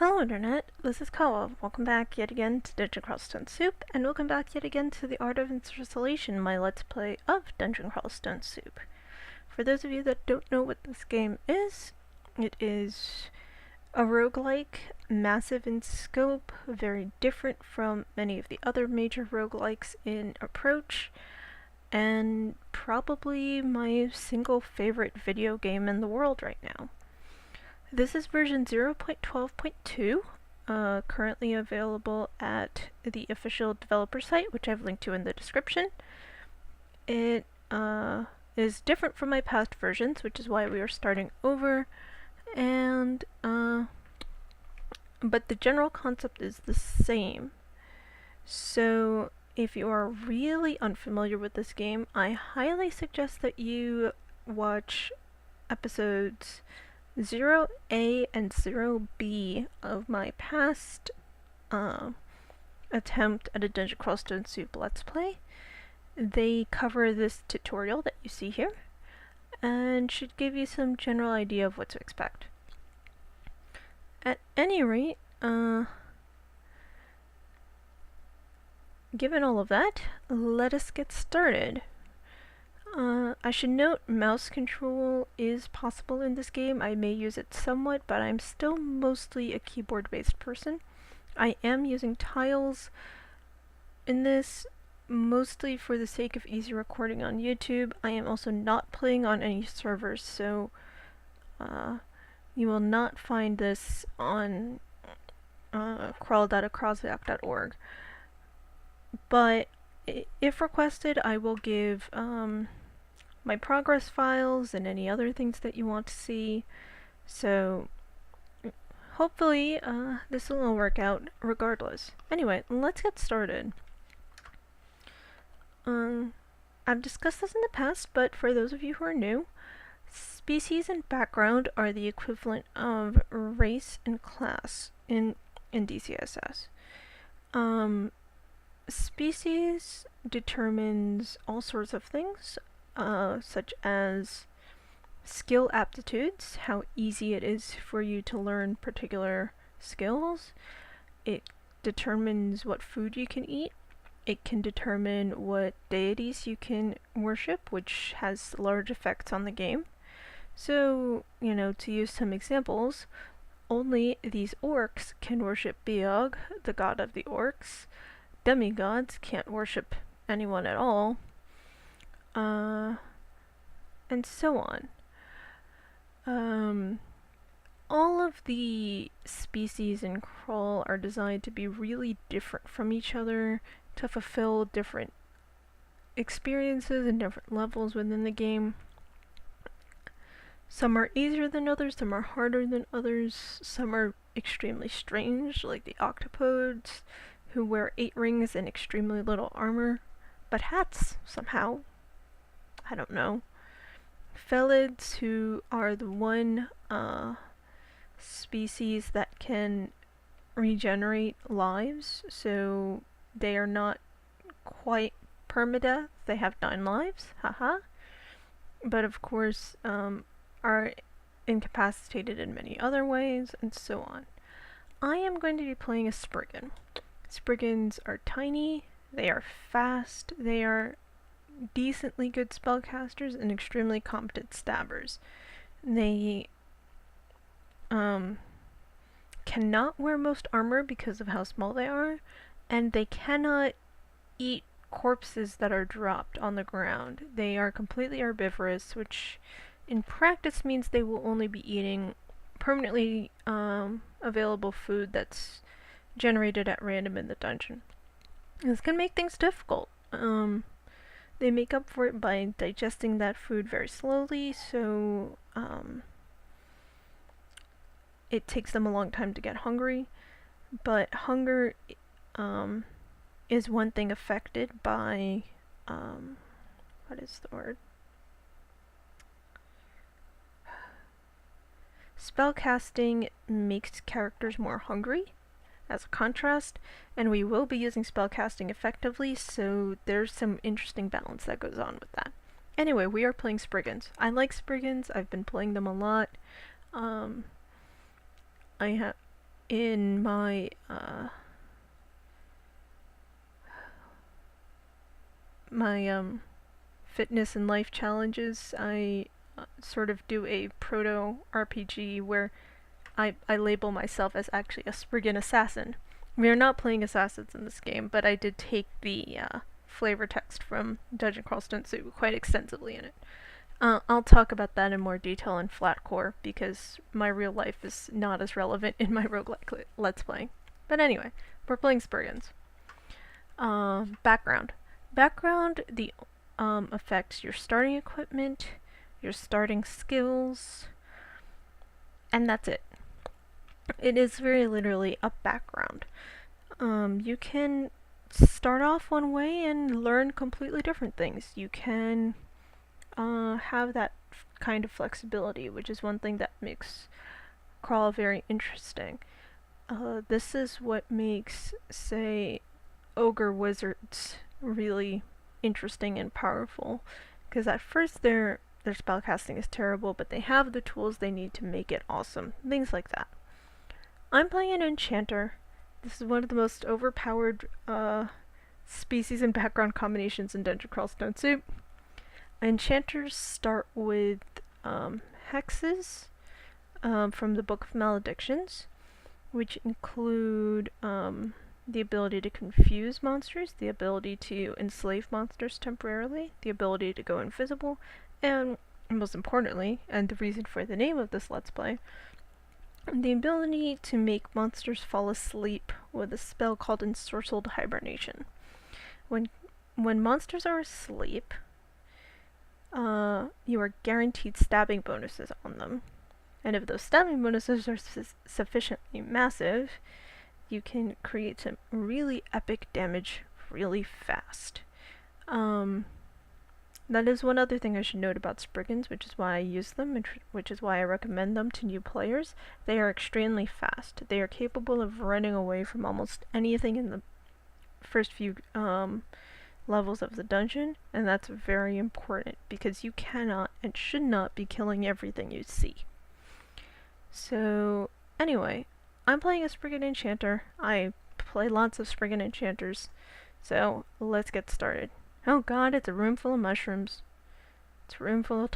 Hello Internet, this is Kawa. Welcome back yet again to Dungeon Crawl Stone Soup, and welcome back yet again to the Art of Ensorcellation, my Let's Play of Dungeon Crawl Stone Soup. For those of you that don't know what this game is, it is a roguelike, massive in scope, very different from many of the other major roguelikes in approach, and probably my single favorite video game in the world right now. This is version 0.12.2, currently available at the official developer site, which I've linked to in the description. It is different from my past versions, which is why we are starting over, and but the general concept is the same. So if you are really unfamiliar with this game, I highly suggest that you watch episodes 0A and 0B of my past attempt at a Dungeon Crawl Stone Soup Let's Play. They cover this tutorial that you see here, and should give you some general idea of what to expect. At any rate, given all of that, let us get started. I should note mouse control is possible in this game. I may use it somewhat, but I'm still mostly a keyboard-based person. I am using tiles in this, mostly for the sake of easy recording on YouTube. I am also not playing on any servers, so you will not find this on crawl.acrosvac.org. But if requested, I will give my progress files and any other things that you want to see. So hopefully this will all work out regardless. Anyway, let's get started. I've discussed this in the past, but for those of you who are new, species and background are the equivalent of race and class in DCSS. Species determines all sorts of things, such as skill aptitudes, how easy it is for you to learn particular skills. It determines what food you can eat. It can determine what deities you can worship, which has large effects on the game. So, to use some examples, only these orcs can worship Beog, the god of the orcs. Demigods can't worship anyone at all, and so on. All of the species in Crawl are designed to be really different from each other, to fulfill different experiences and different levels within the game. Some are easier than others, some are harder than others, some are extremely strange, like the octopodes, who wear 8 rings and extremely little armor, but hats somehow. I don't know. Felids, who are the one species that can regenerate lives, so they are not quite permadeath. They have 9 lives, haha. But of course, are incapacitated in many other ways, and so on. I am going to be playing a Spriggan. Spriggans are tiny, they are fast, they are decently good spellcasters and extremely competent stabbers. They cannot wear most armor because of how small they are, and they cannot eat corpses that are dropped on the ground. They are completely herbivorous, which in practice means they will only be eating permanently available food that's generated at random in the dungeon. This can make things difficult. They make up for it by digesting that food very slowly, so it takes them a long time to get hungry. But hunger is one thing affected by what is the word? Spellcasting makes characters more hungry as a contrast, and we will be using spellcasting effectively, so there's some interesting balance that goes on with that. Anyway, we are playing Spriggans. I like Spriggans, I've been playing them a lot. in my fitness and life challenges, I sort of do a proto RPG where I label myself as actually a Spriggan assassin. We are not playing assassins in this game, but I did take the flavor text from Dungeon Crawl Stunt Soup quite extensively in it. I'll talk about that in more detail in Flatcore, because my real life is not as relevant in my roguelike Let's Playing. But anyway, we're playing Spriggans. Background. Background affects your starting equipment, your starting skills, and that's it. It is very literally a background. You can start off one way and learn completely different things. You can have that kind of flexibility, which is one thing that makes Crawl very interesting. This is what makes, say, Ogre Wizards really interesting and powerful, because at first their spellcasting is terrible, but they have the tools they need to make it awesome. Things like that. I'm playing an Enchanter. This is one of the most overpowered species and background combinations in Dungeon Crawl Stunt Soup. Enchanters start with hexes from the Book of Maledictions, which include the ability to confuse monsters, the ability to enslave monsters temporarily, the ability to go invisible, and most importantly, and the reason for the name of this Let's Play, the ability to make monsters fall asleep with a spell called Ensorcelled Hibernation. When monsters are asleep, you are guaranteed stabbing bonuses on them. And if those stabbing bonuses are sufficiently massive, you can create some really epic damage really fast. That is one other thing I should note about Spriggans, which is why I use them, and which is why I recommend them to new players. They are extremely fast. They are capable of running away from almost anything in the first few levels of the dungeon, and that's very important because you cannot and should not be killing everything you see. So, anyway, I'm playing a Spriggan Enchanter. I play lots of Spriggan Enchanters, so let's get started. Oh god, it's a room full of mushrooms. It's a room full of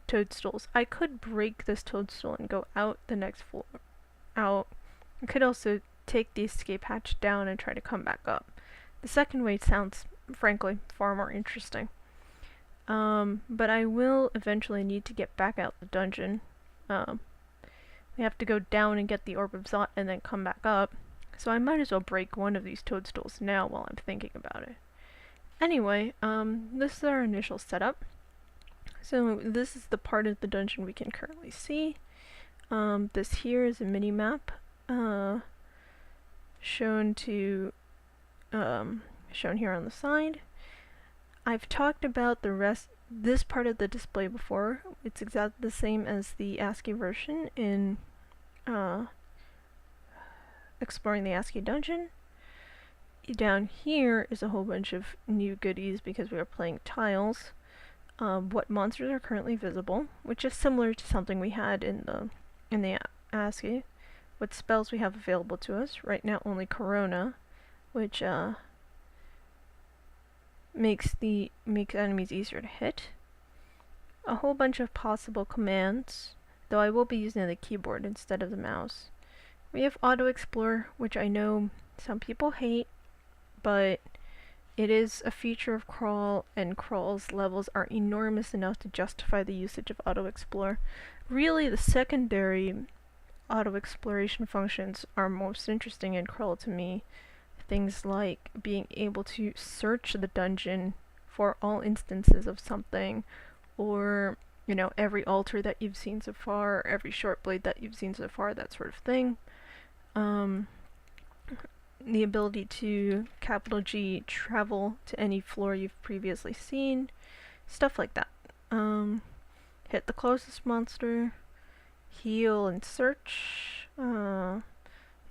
toadstools. I could break this toadstool and go out the next floor. I could also take the escape hatch down and try to come back up. The second way sounds, frankly, far more interesting. But I will eventually need to get back out the dungeon. We have to go down and get the Orb of Zot and then come back up. So I might as well break one of these toadstools now while I'm thinking about it. Anyway, this is our initial setup. So this is the part of the dungeon we can currently see. This here is a mini-map shown here on the side. I've talked about this part of the display before. It's exactly the same as the ASCII version in Exploring the ASCII Dungeon. Down here is a whole bunch of new goodies because we are playing tiles. What monsters are currently visible, which is similar to something we had in the ASCII. What spells we have available to us. Right now only Corona, which makes enemies easier to hit. A whole bunch of possible commands, though I will be using the keyboard instead of the mouse. We have Auto Explore, which I know some people hate, but it is a feature of Crawl, and Crawl's levels are enormous enough to justify the usage of Auto Explore. Really, the secondary auto exploration functions are most interesting in Crawl to me. Things like being able to search the dungeon for all instances of something, or, you know, every altar that you've seen so far, every short blade that you've seen so far, that sort of thing. The ability to G travel to any floor you've previously seen, stuff like that. Hit the closest monster, heal and search,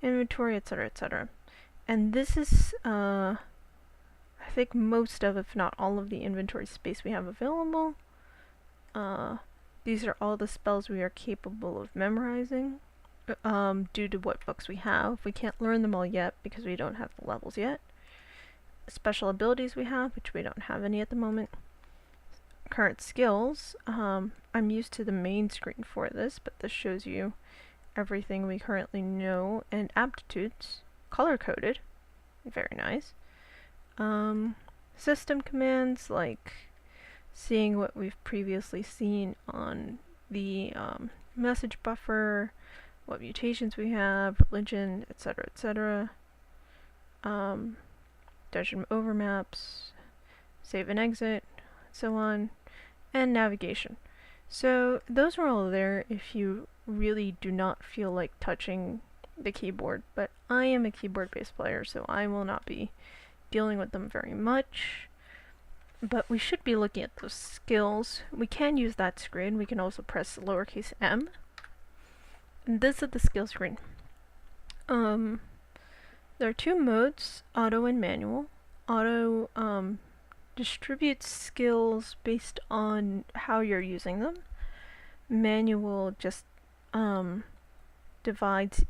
inventory, etc., etc. And this is, I think most of, if not all of the inventory space we have available. These are all the spells we are capable of memorizing. due to what books we have. We can't learn them all yet because we don't have the levels yet. Special abilities we have, which we don't have any at the moment. Current skills, I'm used to the main screen for this, but this shows you everything we currently know, and aptitudes, color-coded, very nice. System commands, like seeing what we've previously seen on the message buffer, what mutations we have, religion, etc., etc. Dungeon overmaps, save and exit, so on, and navigation. So those are all there if you really do not feel like touching the keyboard, but I am a keyboard-based player, so I will not be dealing with them very much. But we should be looking at those skills. We can use that screen. We can also press lowercase m. And this is the skill screen. There are two modes, auto and manual. Auto distributes skills based on how you're using them. Manual just divides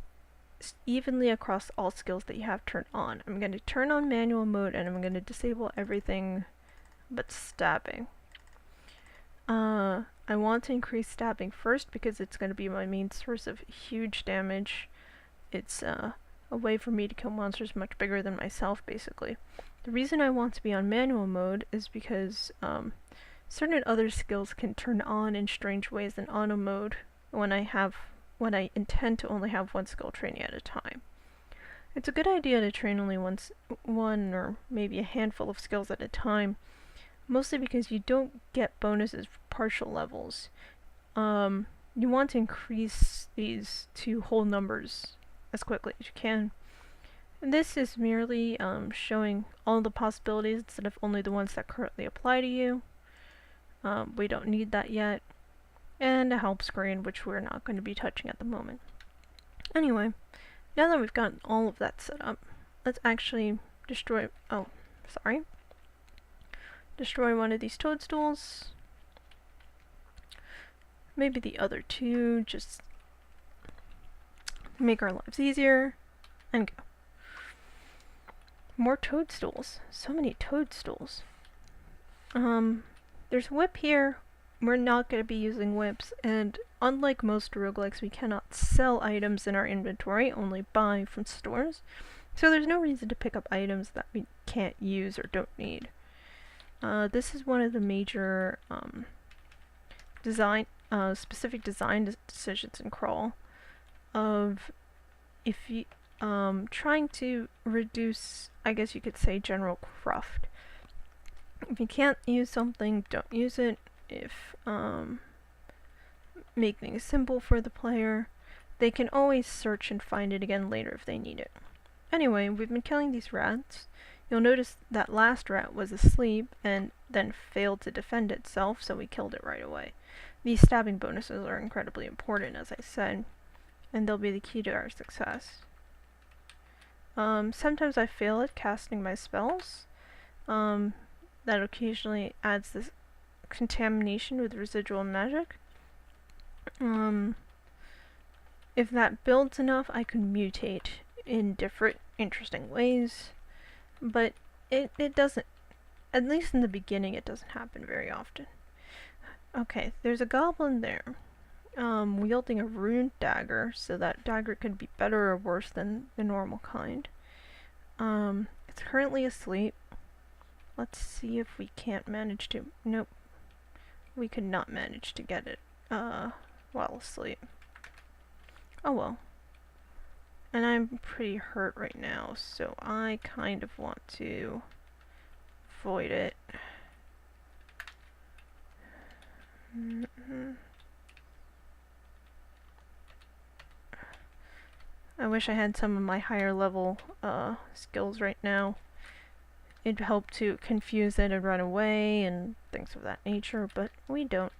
evenly across all skills that you have turned on. I'm going to turn on manual mode and I'm going to disable everything but stabbing. I want to increase stabbing first because it's going to be my main source of huge damage. It's a way for me to kill monsters much bigger than myself, basically. The reason I want to be on manual mode is because certain other skills can turn on in strange ways in auto mode when I intend to only have one skill training at a time. It's a good idea to train only one or maybe a handful of skills at a time, mostly because you don't get bonuses for partial levels. You want to increase these to whole numbers as quickly as you can. And this is merely showing all the possibilities instead of only the ones that currently apply to you. We don't need that yet. And a help screen, which we're not going to be touching at the moment. Anyway, now that we've gotten all of that set up, let's actually destroy one of these toadstools. Maybe the other two, just make our lives easier, and go. More toadstools. So many toadstools. There's a whip here. We're not going to be using whips, and unlike most roguelikes, we cannot sell items in our inventory, only buy from stores. So there's no reason to pick up items that we can't use or don't need. This is one of the major specific design decisions in Crawl of if you trying to reduce, I guess you could say, general cruft. If you can't use something, don't use it. If make things simple for the player, they can always search and find it again later if they need it. Anyway, we've been killing these rats. You'll notice that last rat was asleep and then failed to defend itself, so we killed it right away. These stabbing bonuses are incredibly important, as I said, and they'll be the key to our success. Sometimes I fail at casting my spells. That occasionally adds this contamination with residual magic. If that builds enough, I can mutate in different interesting ways, but it doesn't, at least in the beginning, it doesn't happen very often. Okay, there's a goblin there, wielding a rune dagger, so that dagger could be better or worse than the normal kind. It's currently asleep. Let's see if we can't manage to, nope. We could not manage to get it, while asleep. Oh well. And I'm pretty hurt right now, so I kind of want to avoid it. I wish I had some of my higher level skills right now. It'd help to confuse it and run away and things of that nature, but we don't.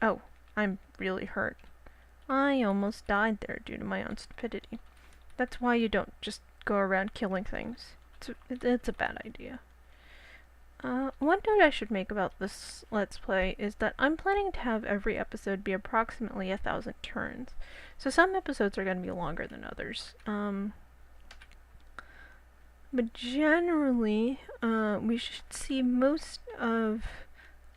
Oh, I'm really hurt. I almost died there due to my own stupidity. That's why you don't just go around killing things. It's a bad idea. One note I should make about this Let's Play is that I'm planning to have every episode be approximately 1,000 turns. So some episodes are going to be longer than others. But generally, we should see most of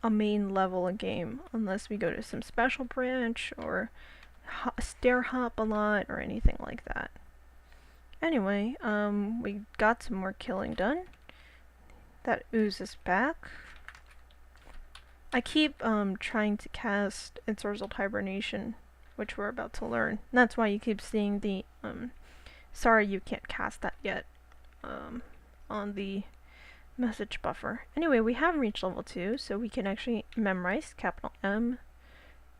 a main level a game, unless we go to some special branch or stair hop a lot or anything like that. Anyway, we got some more killing done. That oozes back. I keep trying to cast Ensorcelled Hibernation, which we're about to learn. And that's why you keep seeing the sorry you can't cast that yet on the message buffer. Anyway, we have reached level 2, so we can actually memorize capital M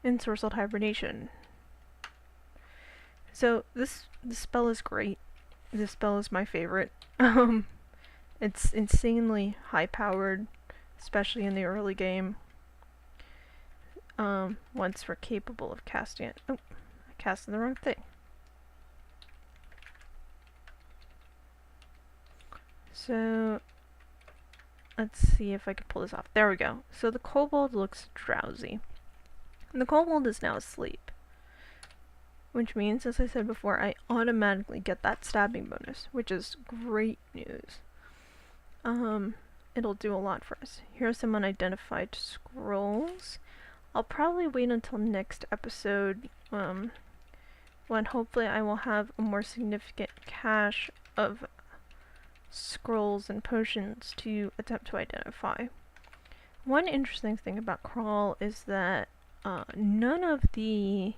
Ensorcelled Hibernation. So this spell is great. This spell is my favorite. It's insanely high powered, especially in the early game. Once we're capable of casting it. Oh, I casted the wrong thing. So, let's see if I can pull this off. There we go. So the kobold looks drowsy. And the kobold is now asleep. Which means, as I said before, I automatically get that stabbing bonus, which is great news. It'll do a lot for us. Here are some unidentified scrolls. I'll probably wait until next episode, when hopefully I will have a more significant cache of scrolls and potions to attempt to identify. One interesting thing about Crawl is that none of the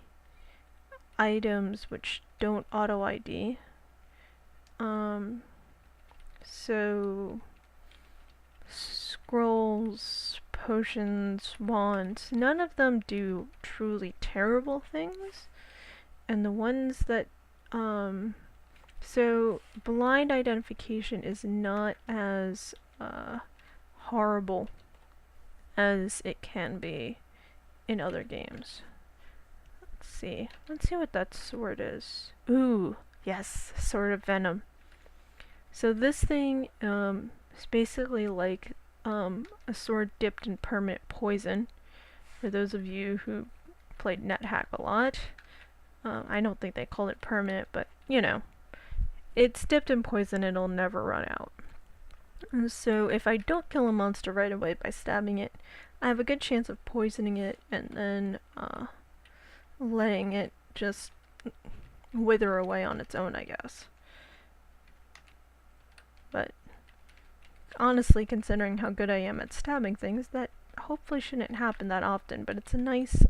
items which don't auto-ID, so scrolls, potions, wands, none of them do truly terrible things. And the ones that, so blind identification is not as horrible as it can be in other games. Let's see what that sword is. Ooh, yes, Sword of Venom. So this thing is basically like a sword dipped in permanent poison. For those of you who played NetHack a lot, I don't think they call it permanent, but you know, it's dipped in poison, it'll never run out. And so if I don't kill a monster right away by stabbing it, I have a good chance of poisoning it and then letting it just wither away on its own, I guess. But honestly, considering how good I am at stabbing things, that hopefully shouldn't happen that often, but it's a nice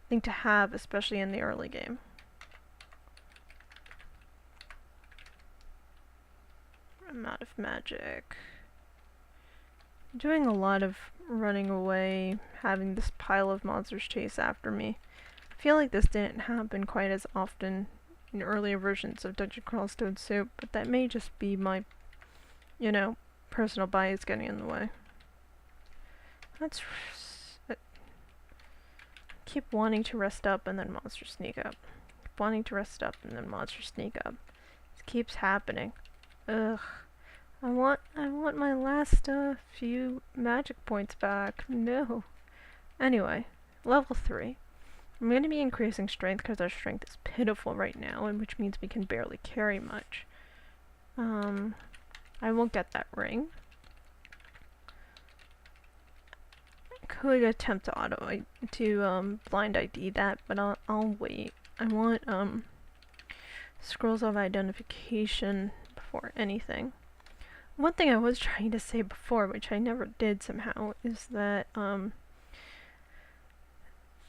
thing to have, especially in the early game. I'm out of magic. I'm doing a lot of running away, having this pile of monsters chase after me. I feel like this didn't happen quite as often in earlier versions of Dungeon Crawl Stone Soup, but that may just be my, you know, personal bias getting in the way. Keep wanting to rest up and then monsters sneak up. Keep wanting to rest up and then monsters sneak up. This keeps happening. Ugh. I want my last few magic points back. No. Anyway, level 3. I'm going to be increasing strength because our strength is pitiful right now, and which means we can barely carry much. I won't get that ring. I could attempt to blind ID that, but I'll wait. I want scrolls of identification before anything. One thing I was trying to say before, which I never did somehow, is that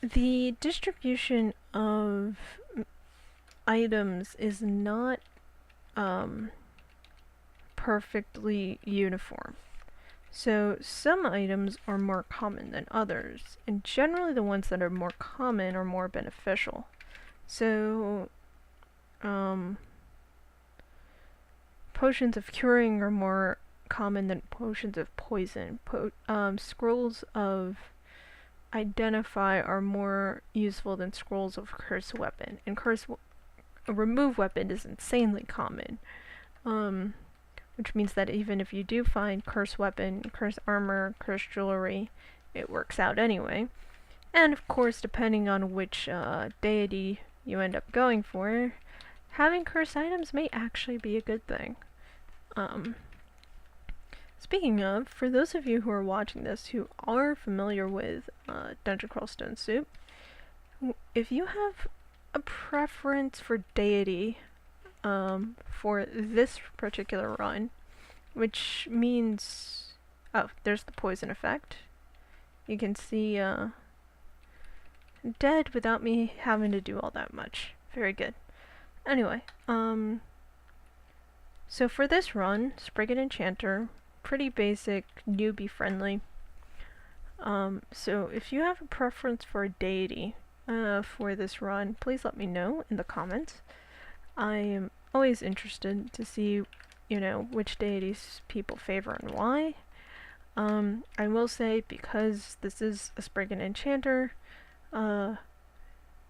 the distribution of items is not perfectly uniform. So some items are more common than others, and generally the ones that are more common are more beneficial. So potions of curing are more common than potions of poison. Scrolls of identify are more useful than scrolls of curse weapon, and a remove weapon is insanely common. which means that even if you do find cursed weapon, cursed armor, cursed jewelry, it works out anyway. And of course, depending on which deity you end up going for, having cursed items may actually be a good thing. Speaking of, for those of you who are watching this who are familiar with Dungeon Crawl Stone Soup, if you have a preference for deity for this particular run, which means... oh, there's the poison effect. You can see dead without me having to do all that much. Very good. Anyway, so for this run, Spriggan Enchanter, pretty basic, newbie friendly. So if you have a preference for a deity for this run, please let me know in the comments. I am always interested to see, you know, which deities people favor and why. I will say, because this is a Spriggan Enchanter,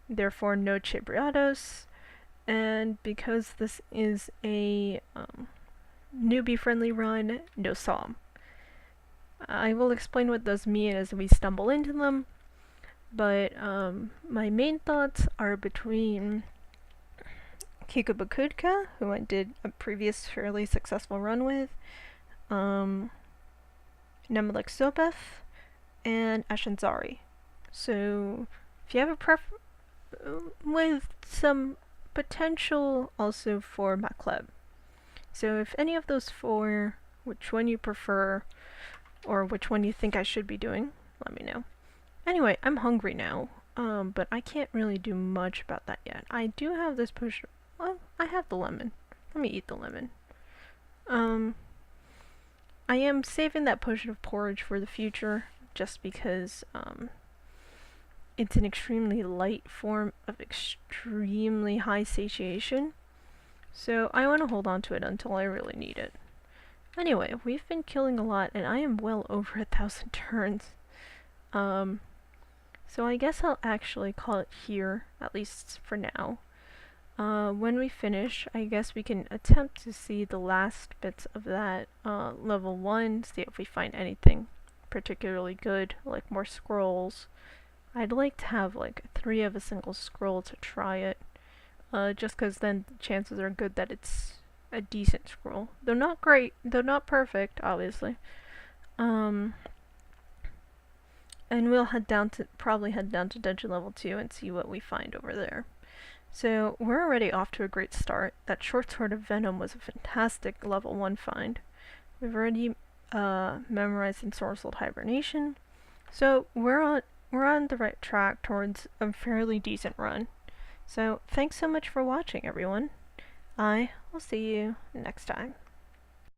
therefore no Chibriados, and because this is a newbie-friendly run, no Psalm. I will explain what those mean as we stumble into them, but my main thoughts are between Kikubakudka, who I did a previous fairly successful run with, Nemelik Sobeth, and Ashanzari. So, if you have a with some potential also for Makleb. So if any of those four, which one you prefer, or which one you think I should be doing, let me know. Anyway, I'm hungry now, but I can't really do much about that yet. I do have this potion. Well, I have the lemon. Let me eat the lemon. I am saving that potion of porridge for the future, just because it's an extremely light form of extremely high satiation. So I want to hold on to it until I really need it. Anyway, we've been killing a lot, and I am well over 1,000 turns. So I guess I'll actually call it here, at least for now. When we finish, I guess we can attempt to see the last bits of that level 1, see if we find anything particularly good, like more scrolls. I'd like to have like 3 of a single scroll to try it, just because then the chances are good that it's a decent scroll. Though not great, though not perfect, obviously. And we'll probably head down to dungeon level 2 and see what we find over there. So we're already off to a great start. That short sword of venom was a fantastic level 1 find. We've already memorized Ensorcelled Hibernation, so we're on the right track towards a fairly decent run. So thanks so much for watching, everyone. I will see you next time.